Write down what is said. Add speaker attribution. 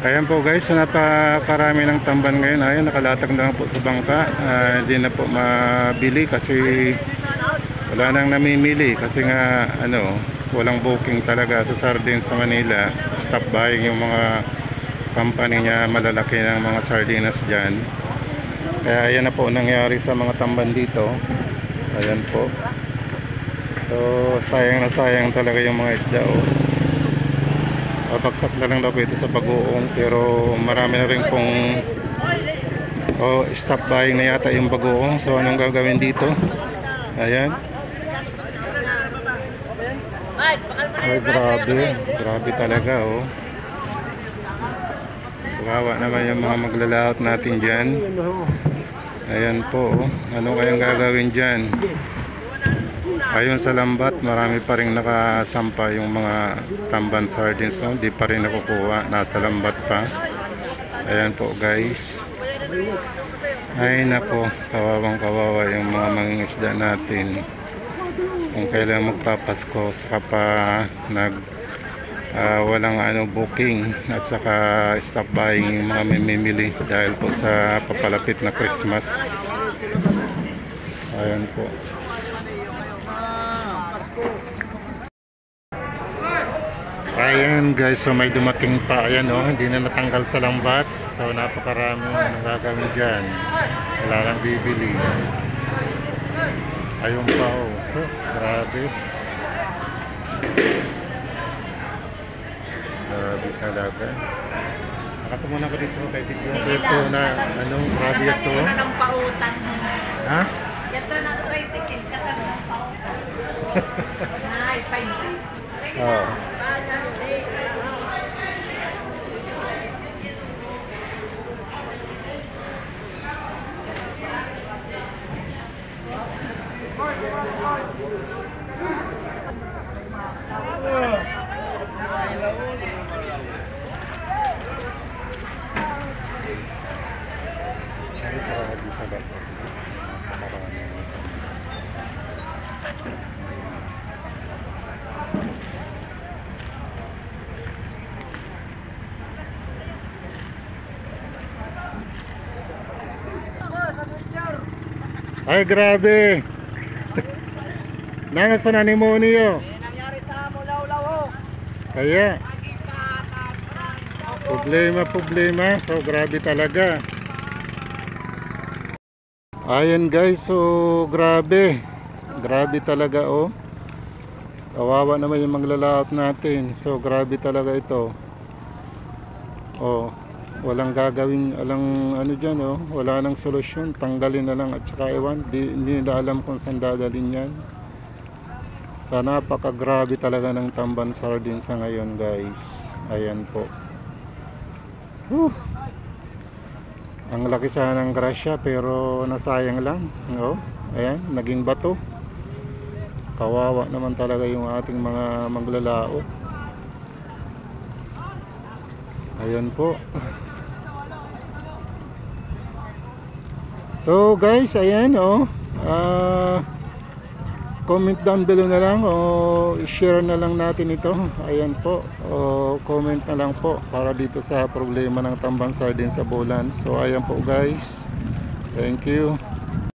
Speaker 1: Ayan po guys, so napakarami ng tamban ngayon. Ayun, nakalatag na po sa bangka. Hindi na po mabili kasi wala nang namimili. Kasi nga walang booking talaga sa sardines sa Manila. Stop buying yung mga company niya, malalaki ng mga sardinas dyan. Kaya ayan na po nangyari sa mga tamban dito. Ayan po. So sayang na sayang talaga yung mga isda. Bagsak na lang daw ito sa bagoong, pero marami na rin pong stop buying na yata yung bagoong. So anong gagawin dito? Ayan. Ay, grabe talaga Kawawa naman yung mga maglalaot natin dyan. Ayan po ano kayang gagawin dyan? Ayon sa lambat, marami pa rin nakasampa yung mga tamban sardines, di pa rin nakukuha, nasa lambat pa. Ayan po guys. Ay nako, kawawang kawawa yung mga mangingisda natin. Kung kailan magpapasko, saka pa walang booking at saka stop buying yung mga mamimili dahil po sa papalapit na Christmas. Ayan po. Ayan guys, so may dumating pa. Ayan hindi na natanggal sa lambat. So napakarami nagagawin dyan. Wala lang bibili. Ayun pa so grabe. Grabe talaga. Nakatumuna ko dito kay Tito. Ito na grabe ito. Ito na ng pautan. Ha? Ito na tricycle ka ng pautan. Ay, fine. Ay grabe. Nang sa nanimoniyo. Nangyari sa Mulaw-Law. Kaya problema. So grabe talaga. Ayan guys, so grabe talaga kawawa naman yung maglalaot natin. So grabe talaga ito. Walang gagawin, dyan wala nang solusyon, tanggalin na lang at saka hindi nila alam kung saan dadalhin yan. Sana napakagrabe talaga ng tamban sardines sa ngayon guys. Ayan po. Ang laki sana ng grasya pero nasayang lang. Ayan, naging bato. Kawawa naman talaga yung ating mga maglalaot. Ayan po. So guys, ayan comment down below na lang i-share na lang natin ito. Ayan po, comment na lang po para dito sa problema ng tambang sardines sa Bolan. So ayan po guys, thank you.